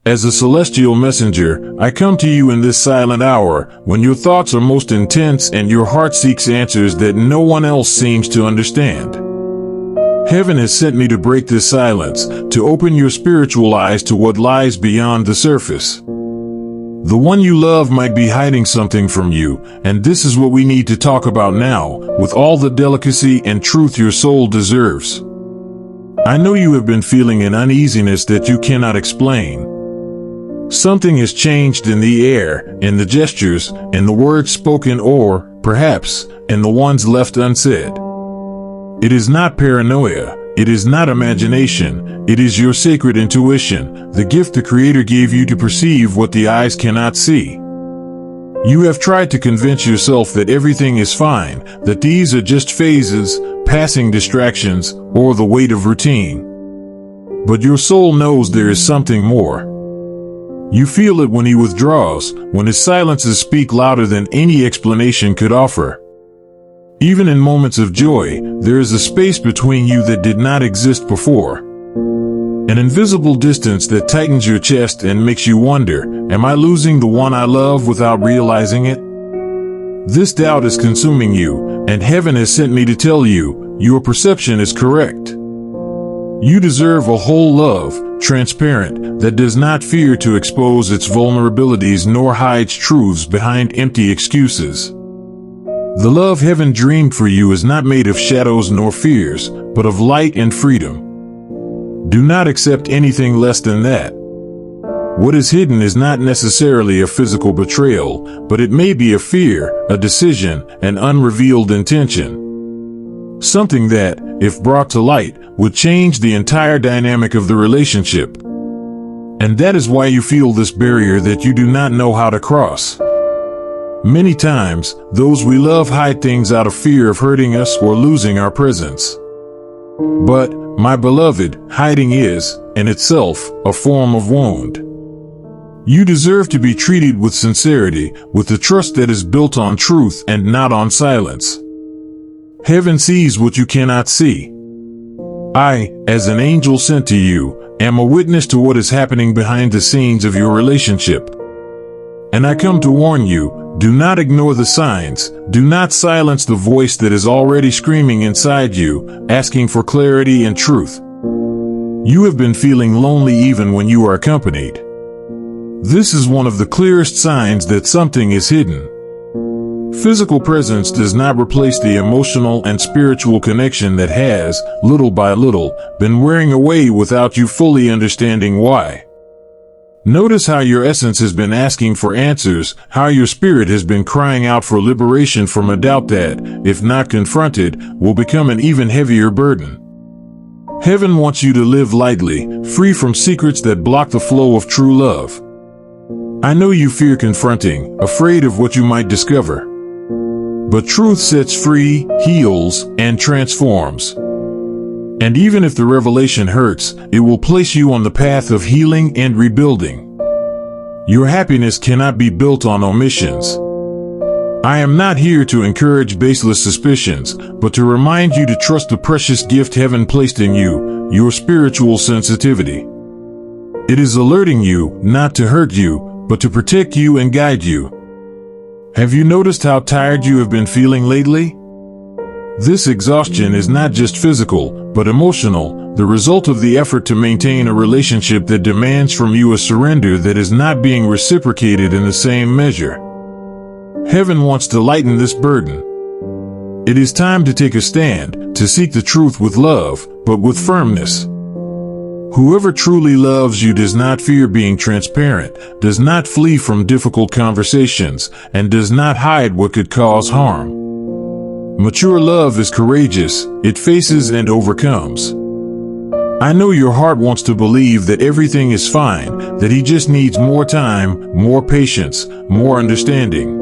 As a celestial messenger, I come to you in this silent hour, when your thoughts are most intense and your heart seeks answers that no one else seems to understand. Heaven has sent me to break this silence, to open your spiritual eyes to what lies beyond the surface. The one you love might be hiding something from you, and this is what we need to talk about now, with all the delicacy and truth your soul deserves. I know you have been feeling an uneasiness that you cannot explain. Something has changed in the air, in the gestures, in the words spoken, or, perhaps, in the ones left unsaid. It is not paranoia. It is not imagination. It is your sacred intuition, the gift the Creator gave you to perceive what the eyes cannot see. You have tried to convince yourself that everything is fine, that these are just phases, passing distractions, or the weight of routine. But your soul knows there is something more. You feel it when he withdraws, when his silences speak louder than any explanation could offer. Even in moments of joy, there is a space between you that did not exist before. An invisible distance that tightens your chest and makes you wonder, am I losing the one I love without realizing it? This doubt is consuming you, and heaven has sent me to tell you, your perception is correct. You deserve a whole love, transparent, that does not fear to expose its vulnerabilities nor hides truths behind empty excuses. The love heaven dreamed for you is not made of shadows nor fears, but of light and freedom. Do not accept anything less than that. What is hidden is not necessarily a physical betrayal, but it may be a fear, a decision, an unrevealed intention. Something that, if brought to light, would change the entire dynamic of the relationship. And that is why you feel this barrier that you do not know how to cross. Many times, those we love hide things out of fear of hurting us or losing our presence. But, my beloved, hiding is, in itself, a form of wound. You deserve to be treated with sincerity, with the trust that is built on truth and not on silence. Heaven sees what you cannot see. I, as an angel sent to you, am a witness to what is happening behind the scenes of your relationship. And I come to warn you, do not ignore the signs, do not silence the voice that is already screaming inside you, asking for clarity and truth. You have been feeling lonely even when you are accompanied. This is one of the clearest signs that something is hidden. Physical presence does not replace the emotional and spiritual connection that has, little by little, been wearing away without you fully understanding why. Notice how your essence has been asking for answers, how your spirit has been crying out for liberation from a doubt that, if not confronted, will become an even heavier burden. Heaven wants you to live lightly, free from secrets that block the flow of true love. I know you fear confronting, afraid of what you might discover. But truth sets free, heals, and transforms. And even if the revelation hurts, it will place you on the path of healing and rebuilding. Your happiness cannot be built on omissions. I am not here to encourage baseless suspicions, but to remind you to trust the precious gift heaven placed in you, your spiritual sensitivity. It is alerting you, not to hurt you, but to protect you and guide you. Have you noticed how tired you have been feeling lately? This exhaustion is not just physical, but emotional, the result of the effort to maintain a relationship that demands from you a surrender that is not being reciprocated in the same measure. Heaven wants to lighten this burden. It is time to take a stand, to seek the truth with love, but with firmness. Whoever truly loves you does not fear being transparent, does not flee from difficult conversations, and does not hide what could cause harm. Mature love is courageous, it faces and overcomes. I know your heart wants to believe that everything is fine, that he just needs more time, more patience, more understanding.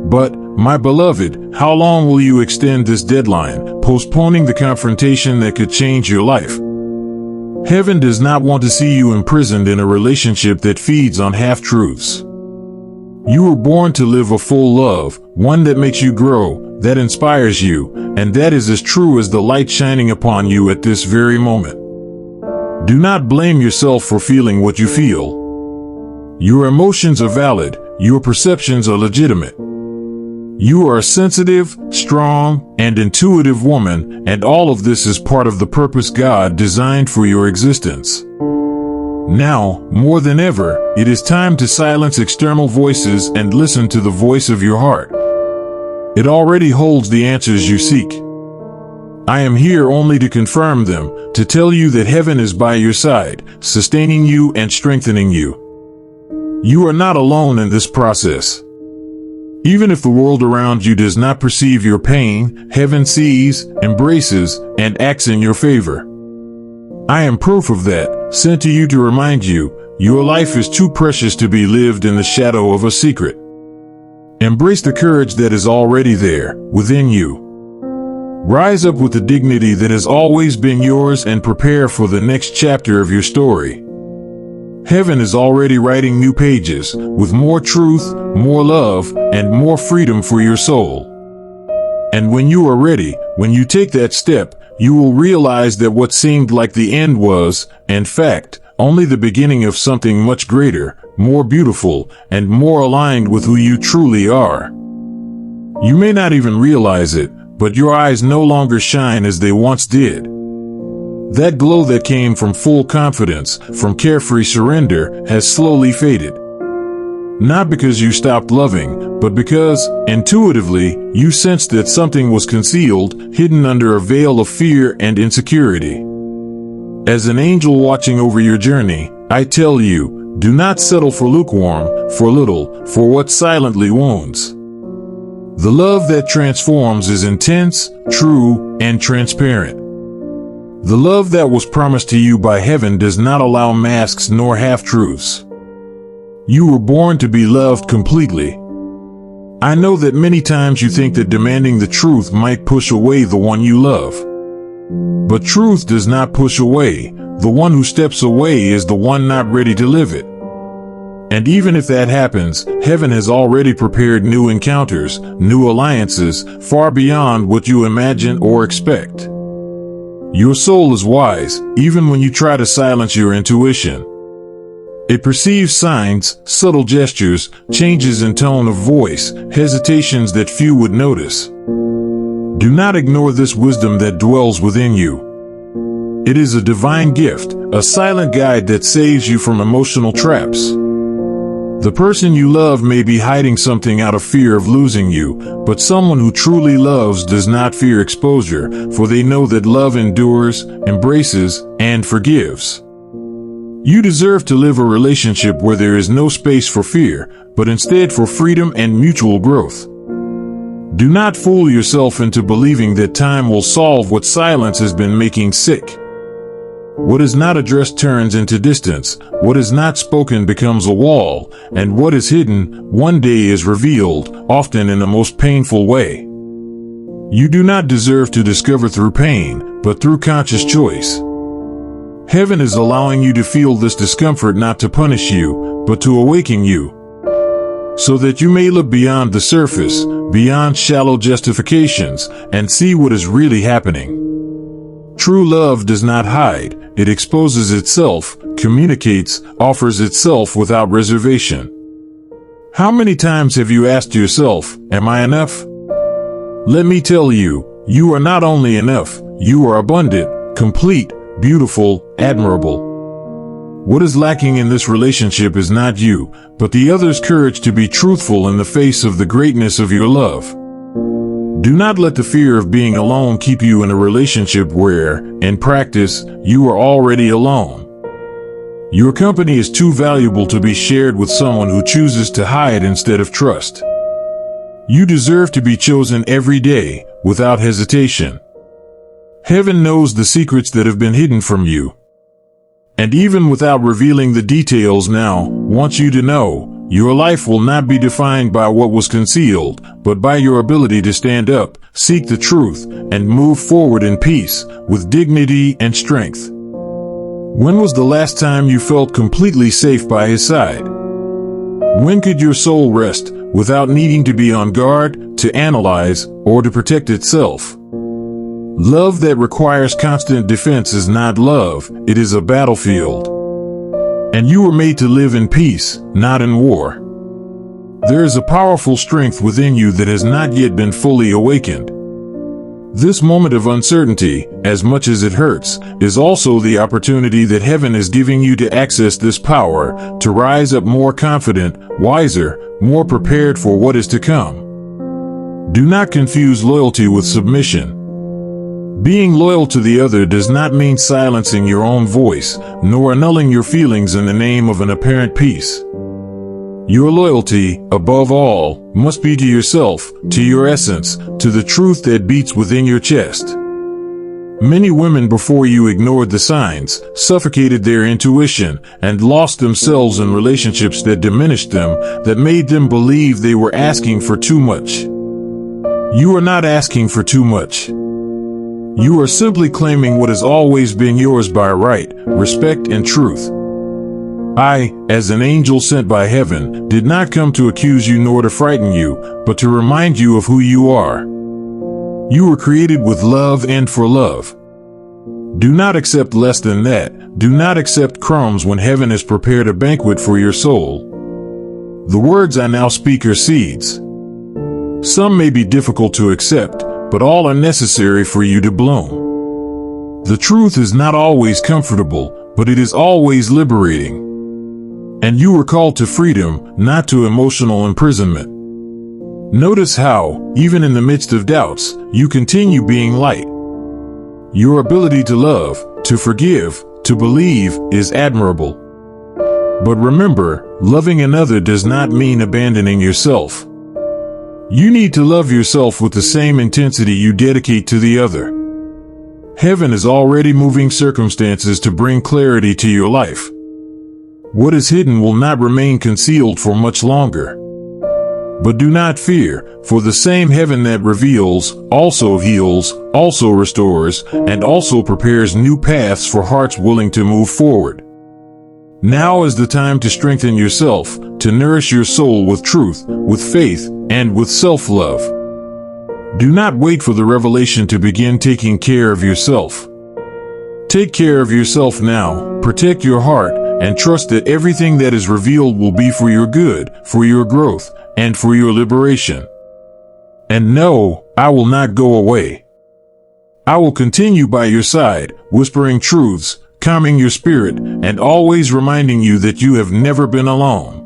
But, my beloved, how long will you extend this deadline, postponing the confrontation that could change your life? Heaven does not want to see you imprisoned in a relationship that feeds on half-truths. You were born to live a full love, one that makes you grow, that inspires you, and that is as true as the light shining upon you at this very moment. Do not blame yourself for feeling what you feel. Your emotions are valid, your perceptions are legitimate. You are a sensitive, strong, and intuitive woman, and all of this is part of the purpose God designed for your existence. Now, more than ever, it is time to silence external voices and listen to the voice of your heart. It already holds the answers you seek. I am here only to confirm them, to tell you that heaven is by your side, sustaining you and strengthening you. You are not alone in this process. Even if the world around you does not perceive your pain, heaven sees, embraces, and acts in your favor. I am proof of that, sent to you to remind you, your life is too precious to be lived in the shadow of a secret. Embrace the courage that is already there, within you. Rise up with the dignity that has always been yours and prepare for the next chapter of your story. Heaven is already writing new pages, with more truth, more love, and more freedom for your soul. And when you are ready, when you take that step, you will realize that what seemed like the end was, in fact, only the beginning of something much greater, more beautiful, and more aligned with who you truly are. You may not even realize it, but your eyes no longer shine as they once did. That glow that came from full confidence, from carefree surrender, has slowly faded. Not because you stopped loving, but because, intuitively, you sensed that something was concealed, hidden under a veil of fear and insecurity. As an angel watching over your journey, I tell you, do not settle for lukewarm, for little, for what silently wounds. The love that transforms is intense, true, and transparent. The love that was promised to you by heaven does not allow masks nor half-truths. You were born to be loved completely. I know that many times you think that demanding the truth might push away the one you love. But truth does not push away. The one who steps away is the one not ready to live it. And even if that happens, heaven has already prepared new encounters, new alliances, far beyond what you imagine or expect. Your soul is wise, even when you try to silence your intuition. It perceives signs, subtle gestures, changes in tone of voice, hesitations that few would notice. Do not ignore this wisdom that dwells within you. It is a divine gift, a silent guide that saves you from emotional traps. The person you love may be hiding something out of fear of losing you, but someone who truly loves does not fear exposure, for they know that love endures, embraces, and forgives. You deserve to live a relationship where there is no space for fear, but instead for freedom and mutual growth. Do not fool yourself into believing that time will solve what silence has been making sick. What is not addressed turns into distance, what is not spoken becomes a wall, and what is hidden one day is revealed, often in the most painful way. You do not deserve to discover through pain, but through conscious choice. Heaven is allowing you to feel this discomfort not to punish you, but to awaken you, so that you may look beyond the surface, beyond shallow justifications, and see what is really happening. True love does not hide, it exposes itself, communicates, offers itself without reservation. How many times have you asked yourself, am I enough? Let me tell you, you are not only enough, you are abundant, complete, beautiful, admirable. What is lacking in this relationship is not you, but the other's courage to be truthful in the face of the greatness of your love. Do not let the fear of being alone keep you in a relationship where, in practice, you are already alone. Your company is too valuable to be shared with someone who chooses to hide instead of trust. You deserve to be chosen every day, without hesitation. Heaven knows the secrets that have been hidden from you. And even without revealing the details now, wants you to know, your life will not be defined by what was concealed, but by your ability to stand up, seek the truth, and move forward in peace, with dignity and strength. When was the last time you felt completely safe by his side? When could your soul rest, without needing to be on guard, to analyze, or to protect itself? Love that requires constant defense is not love, it is a battlefield. And you were made to live in peace, not in war. There is a powerful strength within you that has not yet been fully awakened. This moment of uncertainty, as much as it hurts, is also the opportunity that heaven is giving you to access this power, to rise up more confident, wiser, more prepared for what is to come. Do not confuse loyalty with submission. Being loyal to the other does not mean silencing your own voice, nor annulling your feelings in the name of an apparent peace. Your loyalty, above all, must be to yourself, to your essence, to the truth that beats within your chest. Many women before you ignored the signs, suffocated their intuition, and lost themselves in relationships that diminished them, that made them believe they were asking for too much. You are not asking for too much. You are simply claiming what has always been yours by right, respect, and truth. I, as an angel sent by heaven, did not come to accuse you nor to frighten you, but to remind you of who you are. You were created with love and for love. Do not accept less than that. Do not accept crumbs when heaven has prepared a banquet for your soul. The words I now speak are seeds. Some may be difficult to accept, but all are necessary for you to bloom. The truth is not always comfortable, but it is always liberating. And you were called to freedom, not to emotional imprisonment. Notice how, even in the midst of doubts, you continue being light. Your ability to love, to forgive, to believe is admirable. But remember, loving another does not mean abandoning yourself. You need to love yourself with the same intensity you dedicate to the other. Heaven is already moving circumstances to bring clarity to your life. What is hidden will not remain concealed for much longer. But do not fear, for the same heaven that reveals, also heals, also restores, and also prepares new paths for hearts willing to move forward. Now is the time to strengthen yourself, to nourish your soul with truth, with faith, and with self-love. Do not wait for the revelation to begin taking care of yourself. Take care of yourself now, protect your heart, and trust that everything that is revealed will be for your good, for your growth, and for your liberation. And no, I will not go away. I will continue by your side, whispering truths, calming your spirit, and always reminding you that you have never been alone.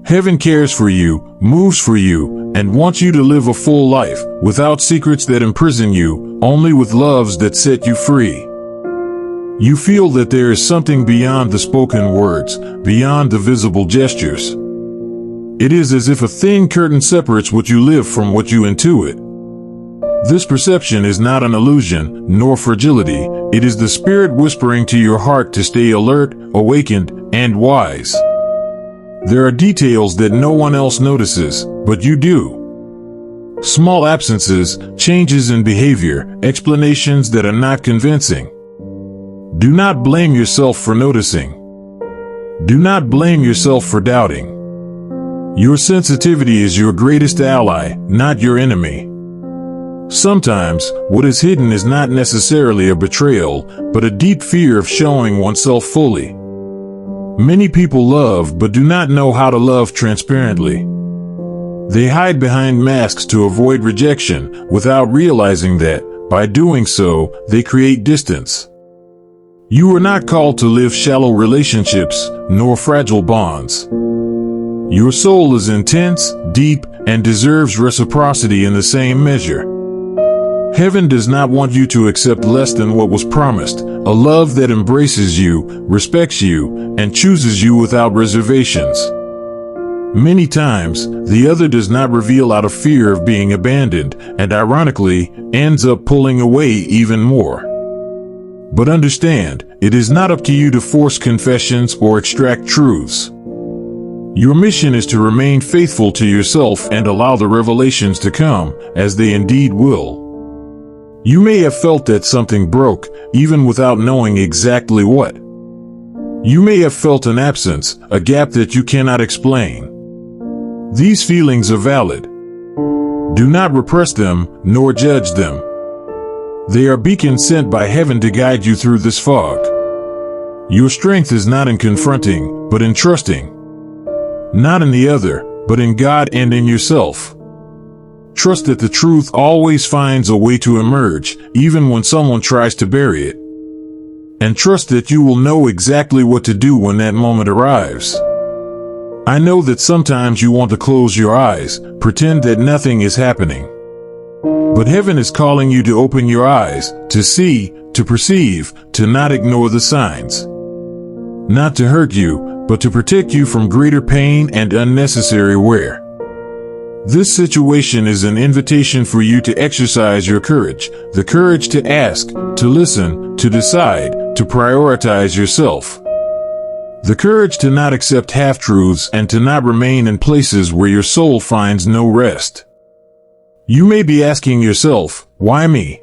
Heaven cares for you, moves for you, and wants you to live a full life, without secrets that imprison you, only with loves that set you free. You feel that there is something beyond the spoken words, beyond the visible gestures. It is as if a thin curtain separates what you live from what you intuit. This perception is not an illusion, nor fragility. It is the spirit whispering to your heart to stay alert, awakened, and wise. There are details that no one else notices, but you do. Small absences, changes in behavior, explanations that are not convincing. Do not blame yourself for noticing. Do not blame yourself for doubting. Your sensitivity is your greatest ally, not your enemy. Sometimes, what is hidden is not necessarily a betrayal, but a deep fear of showing oneself fully. Many people love but do not know how to love transparently. They hide behind masks to avoid rejection, without realizing that, by doing so, they create distance. You are not called to live shallow relationships, nor fragile bonds. Your soul is intense, deep, and deserves reciprocity in the same measure. Heaven does not want you to accept less than what was promised, a love that embraces you, respects you, and chooses you without reservations. Many times, the other does not reveal out of fear of being abandoned, and ironically, ends up pulling away even more. But understand, it is not up to you to force confessions or extract truths. Your mission is to remain faithful to yourself and allow the revelations to come, as they indeed will. You may have felt that something broke, even without knowing exactly what. You may have felt an absence, a gap that you cannot explain. These feelings are valid. Do not repress them, nor judge them. They are beacons sent by heaven to guide you through this fog. Your strength is not in confronting, but in trusting. Not in the other, but in God and in yourself. Trust that the truth always finds a way to emerge, even when someone tries to bury it. And trust that you will know exactly what to do when that moment arrives. I know that sometimes you want to close your eyes, pretend that nothing is happening. But heaven is calling you to open your eyes, to see, to perceive, to not ignore the signs. Not to hurt you, but to protect you from greater pain and unnecessary wear. This situation is an invitation for you to exercise your courage, the courage to ask, to listen, to decide, to prioritize yourself. The courage to not accept half-truths and to not remain in places where your soul finds no rest. You may be asking yourself, why me?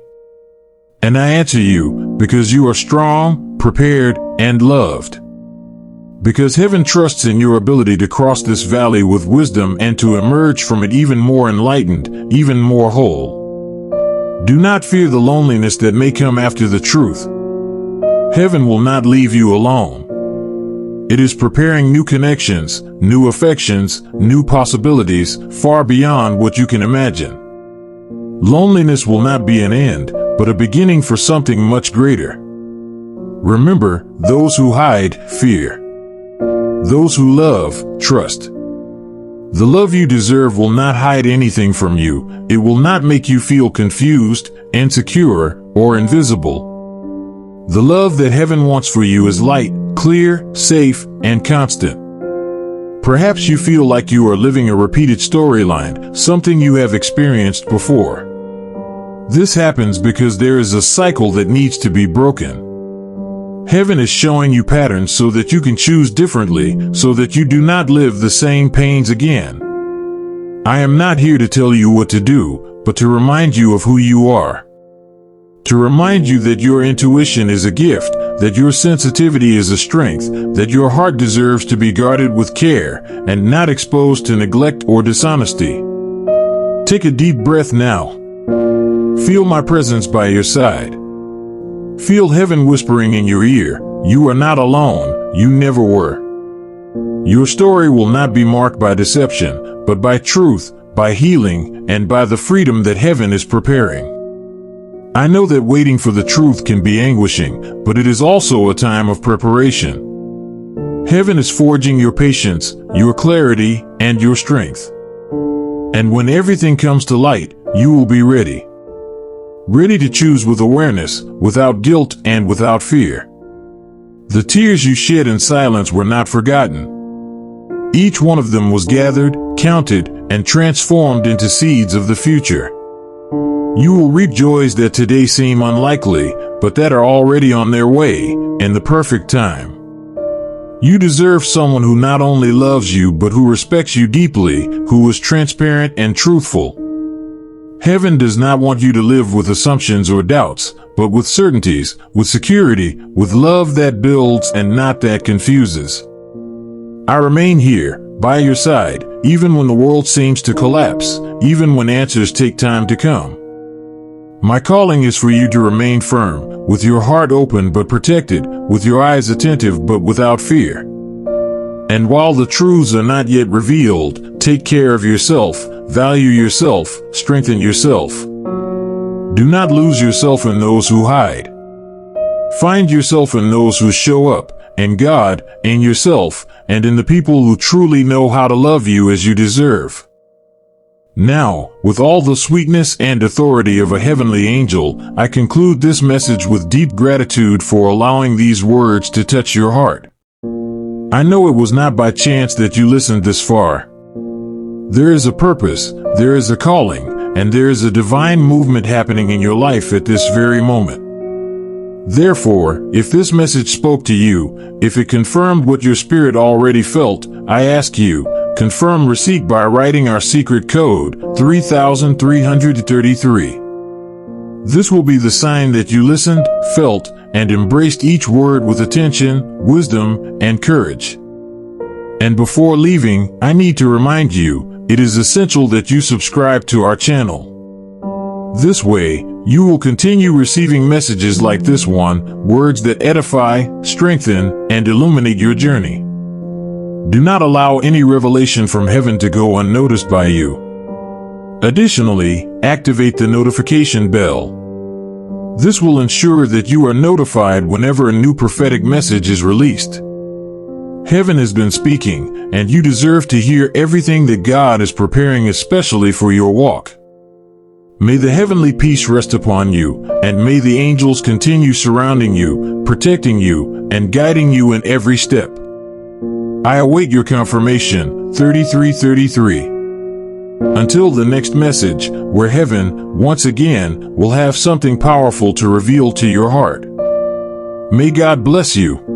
And I answer you, because you are strong, prepared, and loved. Because heaven trusts in your ability to cross this valley with wisdom and to emerge from it even more enlightened, even more whole. Do not fear the loneliness that may come after the truth. Heaven will not leave you alone. It is preparing new connections, new affections, new possibilities, far beyond what you can imagine. Loneliness will not be an end, but a beginning for something much greater. Remember, those who hide, fear. Those who love, trust. The love you deserve will not hide anything from you. It will not make you feel confused, insecure, or invisible. The love that heaven wants for you is light, clear, safe, and constant. Perhaps you feel like you are living a repeated storyline, something you have experienced before. This happens because there is a cycle that needs to be broken. Heaven is showing you patterns so that you can choose differently, so that you do not live the same pains again. I am not here to tell you what to do, but to remind you of who you are. To remind you that your intuition is a gift, that your sensitivity is a strength, that your heart deserves to be guarded with care, and not exposed to neglect or dishonesty. Take a deep breath now. Feel my presence by your side. Feel heaven whispering in your ear, you are not alone, you never were. Your story will not be marked by deception, but by truth, by healing, and by the freedom that heaven is preparing. I know that waiting for the truth can be anguishing, but it is also a time of preparation. Heaven is forging your patience, your clarity, and your strength. And when everything comes to light, you will be ready. Ready to choose with awareness, without guilt, and without fear. The tears you shed in silence were not forgotten. Each one of them was gathered, counted, and transformed into seeds of the future. You will reap joys that today seem unlikely, but that are already on their way, in the perfect time. You deserve someone who not only loves you but who respects you deeply, who is transparent and truthful. Heaven does not want you to live with assumptions or doubts, but with certainties, with security, with love that builds and not that confuses. I remain here, by your side, even when the world seems to collapse, even when answers take time to come. My calling is for you to remain firm, with your heart open but protected, with your eyes attentive but without fear. And while the truths are not yet revealed, take care of yourself, value yourself, strengthen yourself. Do not lose yourself in those who hide. Find yourself in those who show up, in God, in yourself, and in the people who truly know how to love you as you deserve. Now, with all the sweetness and authority of a heavenly angel, I conclude this message with deep gratitude for allowing these words to touch your heart. I know it was not by chance that you listened this far. There is a purpose, there is a calling, and there is a divine movement happening in your life at this very moment. Therefore, if this message spoke to you, if it confirmed what your spirit already felt, I ask you, confirm receipt by writing our secret code, 3333. This will be the sign that you listened, felt, and embraced each word with attention, wisdom, and courage. And before leaving, I need to remind you, it is essential that you subscribe to our channel. This way, You will continue receiving messages like this one, words that edify, strengthen, and illuminate your journey. Do not allow any revelation from heaven to go unnoticed by you. Additionally, activate the notification bell. This will ensure that you are notified whenever a new prophetic message is released. Heaven has been speaking, and you deserve to hear everything that God is preparing especially for your walk. May the heavenly peace rest upon you, and may the angels continue surrounding you, protecting you, and guiding you in every step. I await your confirmation, 3333. Until the next message, where heaven, once again, will have something powerful to reveal to your heart. May God bless you.